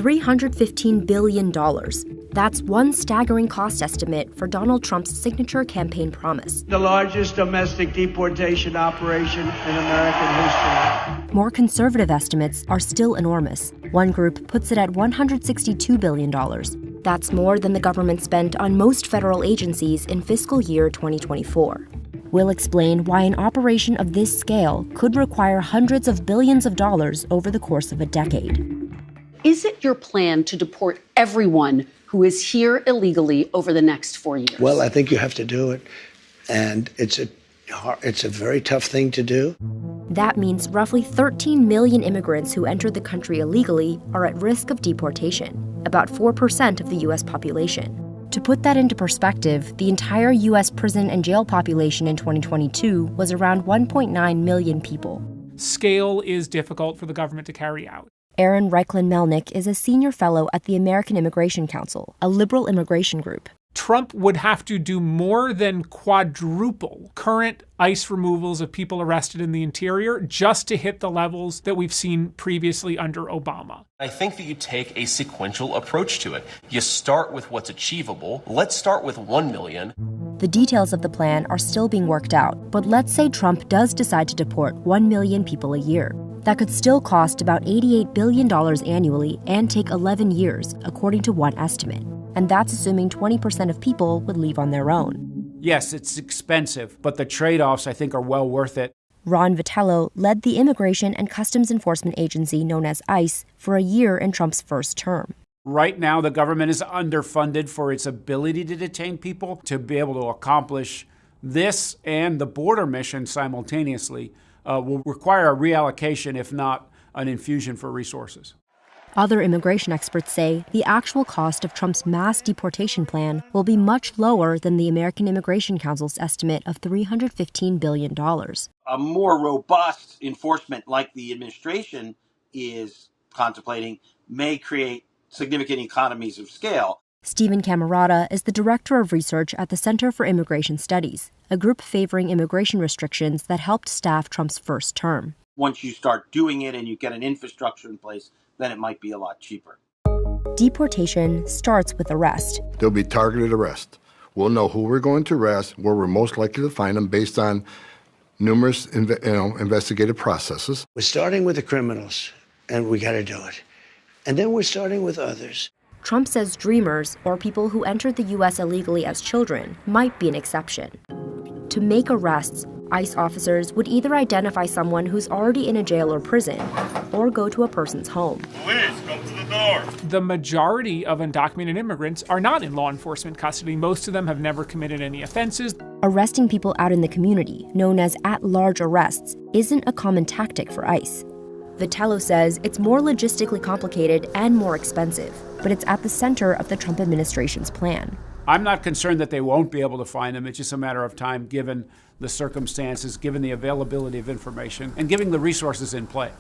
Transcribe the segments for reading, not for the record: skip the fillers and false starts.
$315 billion. That's one staggering cost estimate for Donald Trump's signature campaign promise. The largest domestic deportation operation in American history. More conservative estimates are still enormous. One group puts it at $162 billion. That's more than the government spent on most federal agencies in fiscal year 2024. We'll explain why an operation of this scale could require hundreds of billions of dollars over the course of a decade. Is it your plan to deport everyone who is here illegally over the next 4 years? Well, I think you have to do it, and it's a very tough thing to do. That means roughly 13 million immigrants who entered the country illegally are at risk of deportation, about 4% of the U.S. population. To put that into perspective, the entire U.S. prison and jail population in 2022 was around 1.9 million people. Scale is difficult for the government to carry out. Aaron Reichlin-Melnick is a senior fellow at the American Immigration Council, a liberal immigration group. Trump would have to do more than quadruple current ICE removals of people arrested in the interior just to hit the levels that we've seen previously under Obama. I think that you take a sequential approach to it. You start with what's achievable. Let's start with 1 million. The details of the plan are still being worked out, but let's say Trump does decide to deport 1 million people a year. That could still cost about $88 billion annually and take 11 years, according to one estimate. And that's assuming 20% of people would leave on their own. Yes, it's expensive, but the trade-offs, I think, are well worth it. Ron Vitello led the Immigration and Customs Enforcement Agency known as ICE for a year in Trump's first term. Right now, the government is underfunded for its ability to detain people. To be able to accomplish this and the border mission simultaneously will require a reallocation, if not an infusion for resources. Other immigration experts say the actual cost of Trump's mass deportation plan will be much lower than the American Immigration Council's estimate of $315 billion. A more robust enforcement like the administration is contemplating may create significant economies of scale. Stephen Camarata is the director of research at the Center for Immigration Studies, a group favoring immigration restrictions that helped staff Trump's first term. Once you start doing it and you get an infrastructure in place, then it might be a lot cheaper. Deportation starts with arrest. There'll be targeted arrest. We'll know who we're going to arrest, where we're most likely to find them based on numerous investigative processes. We're starting with the criminals, and we got to do it. And then we're starting with others. Trump says dreamers, or people who entered the U.S. illegally as children, might be an exception. To make arrests, ICE officers would either identify someone who's already in a jail or prison, or go to a person's home. Please, come to the door. The majority of undocumented immigrants are not in law enforcement custody. Most of them have never committed any offenses. Arresting people out in the community, known as at-large arrests, isn't a common tactic for ICE. Vitello says it's more logistically complicated and more expensive, but it's at the center of the Trump administration's plan. I'm not concerned that they won't be able to find them. It's just a matter of time, given the circumstances, given the availability of information, and given the resources in play.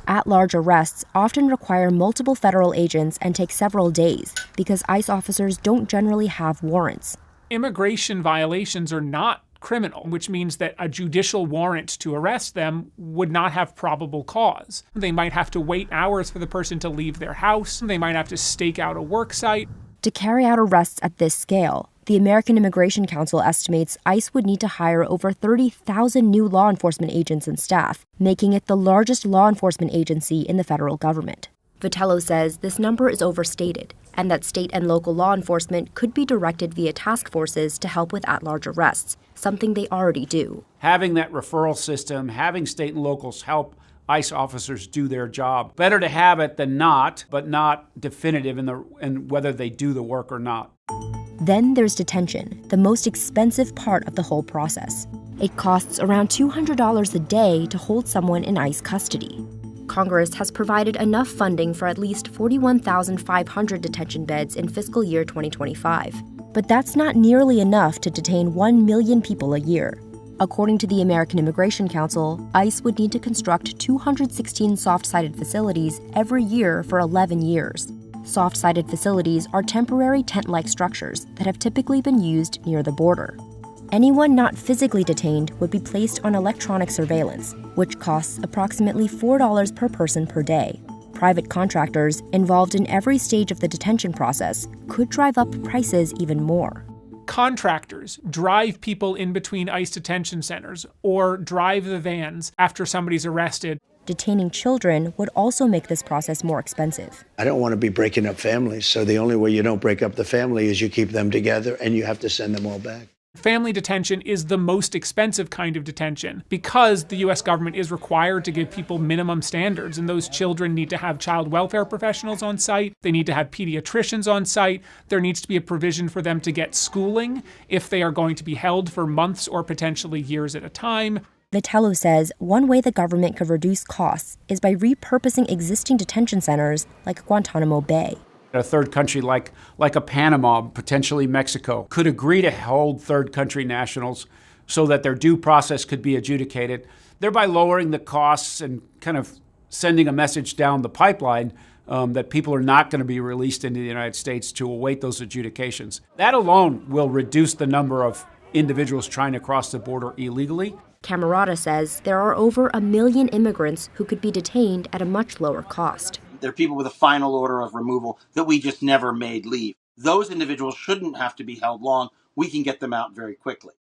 At-large arrests often require multiple federal agents and take several days because ICE officers don't generally have warrants. Immigration violations are not criminal, which means that a judicial warrant to arrest them would not have probable cause. They might have to wait hours for the person to leave their house. They might have to stake out a work site. To carry out arrests at this scale, the American Immigration Council estimates ICE would need to hire over 30,000 new law enforcement agents and staff, making it the largest law enforcement agency in the federal government. Vitello says this number is overstated, and that state and local law enforcement could be directed via task forces to help with at-large arrests, something they already do. Having that referral system, having state and locals help ICE officers do their job. Better to have it than not, but not definitive in whether they do the work or not. Then there's detention, the most expensive part of the whole process. It costs around $200 a day to hold someone in ICE custody. Congress has provided enough funding for at least 41,500 detention beds in fiscal year 2025. But that's not nearly enough to detain 1 million people a year. According to the American Immigration Council, ICE would need to construct 216 soft-sided facilities every year for 11 years. Soft-sided facilities are temporary tent-like structures that have typically been used near the border. Anyone not physically detained would be placed on electronic surveillance, which costs approximately $4 per person per day. private contractors involved in every stage of the detention process could drive up prices even more. Contractors drive people in between ICE detention centers or drive the vans after somebody's arrested. Detaining children would also make this process more expensive. I don't want to be breaking up families, so the only way you don't break up the family is you keep them together and you have to send them all back. Family detention is the most expensive kind of detention because the U.S. government is required to give people minimum standards, and those children need to have child welfare professionals on site. They need to have pediatricians on site. There needs to be a provision for them to get schooling if they are going to be held for months or potentially years at a time. Vitello says one way the government could reduce costs is by repurposing existing detention centers like Guantanamo Bay. A third country like a Panama, potentially Mexico, could agree to hold third country nationals so that their due process could be adjudicated, thereby lowering the costs and kind of sending a message down the pipeline that people are not going to be released into the United States to await those adjudications. That alone will reduce the number of individuals trying to cross the border illegally. Camerata says there are over 1 million immigrants who could be detained at a much lower cost. They're people with a final order of removal that we just never made leave. Those individuals shouldn't have to be held long. We can get them out very quickly.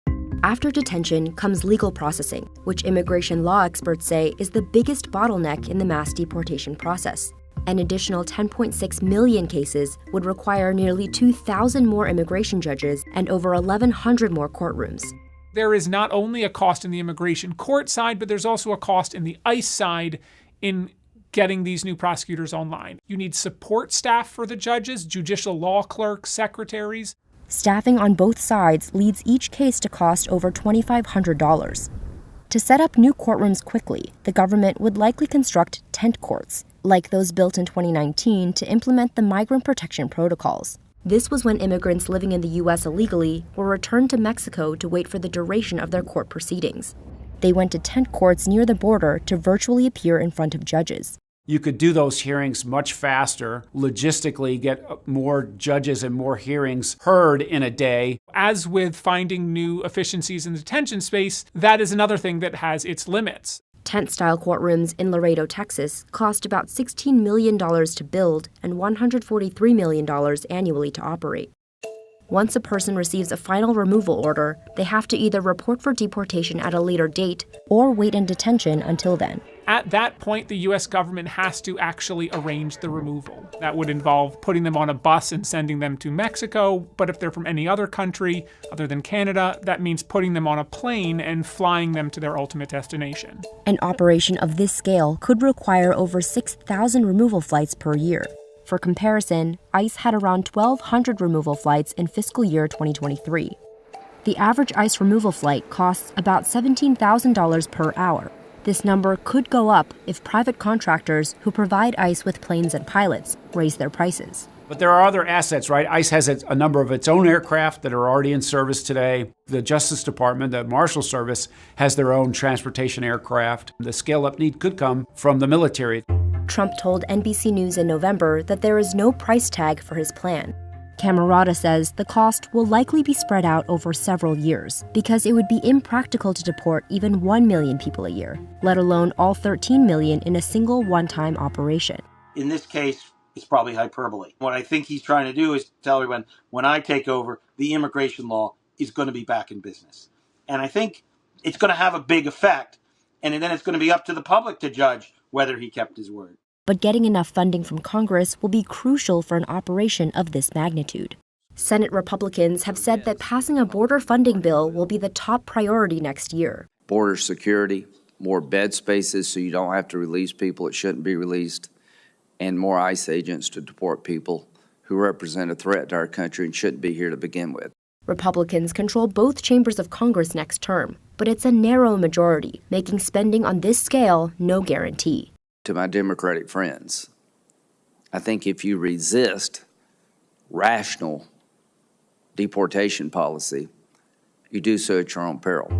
After detention comes legal processing, which immigration law experts say is the biggest bottleneck in the mass deportation process. An additional 10.6 million cases would require nearly 2,000 more immigration judges and over 1,100 more courtrooms. There is not only a cost in the immigration court side, but there's also a cost in the ICE side in getting these new prosecutors online. You need support staff for the judges, judicial law clerks, secretaries. Staffing on both sides leads each case to cost over $2,500. To set up new courtrooms quickly, the government would likely construct tent courts, like those built in 2019 to implement the migrant protection protocols. This was when immigrants living in the U.S. illegally were returned to Mexico to wait for the duration of their court proceedings. They went to tent courts near the border to virtually appear in front of judges. You could do those hearings much faster, logistically get more judges and more hearings heard in a day. As with finding new efficiencies in the detention space, that is another thing that has its limits. Tent-style courtrooms in Laredo, Texas, cost about $16 million to build and $143 million annually to operate. Once a person receives a final removal order, they have to either report for deportation at a later date or wait in detention until then. At that point, the U.S. government has to actually arrange the removal. That would involve putting them on a bus and sending them to Mexico, but if they're from any other country other than Canada, that means putting them on a plane and flying them to their ultimate destination. An operation of this scale could require over 6,000 removal flights per year. For comparison, ICE had around 1,200 removal flights in fiscal year 2023. The average ICE removal flight costs about $17,000 per hour. This number could go up if private contractors who provide ICE with planes and pilots raise their prices. But there are other assets, right? ICE has a number of its own aircraft that are already in service today. The Justice Department, the Marshal Service, has their own transportation aircraft. The scale-up need could come from the military. Trump told NBC News in November that there is no price tag for his plan. Camerata says the cost will likely be spread out over several years because it would be impractical to deport even 1 million people a year, let alone all 13 million in a single one-time operation. In this case, it's probably hyperbole. What I think he's trying to do is tell everyone, when I take over, the immigration law is going to be back in business. And I think it's going to have a big effect, and then it's going to be up to the public to judge whether he kept his word. But getting enough funding from Congress will be crucial for an operation of this magnitude. Senate Republicans have said that passing a border funding bill will be the top priority next year. Border security, more bed spaces so you don't have to release people that shouldn't be released, and more ICE agents to deport people who represent a threat to our country and shouldn't be here to begin with. Republicans control both chambers of Congress next term, but it's a narrow majority, making spending on this scale no guarantee. To my Democratic friends, I think if you resist rational deportation policy, you do so at your own peril.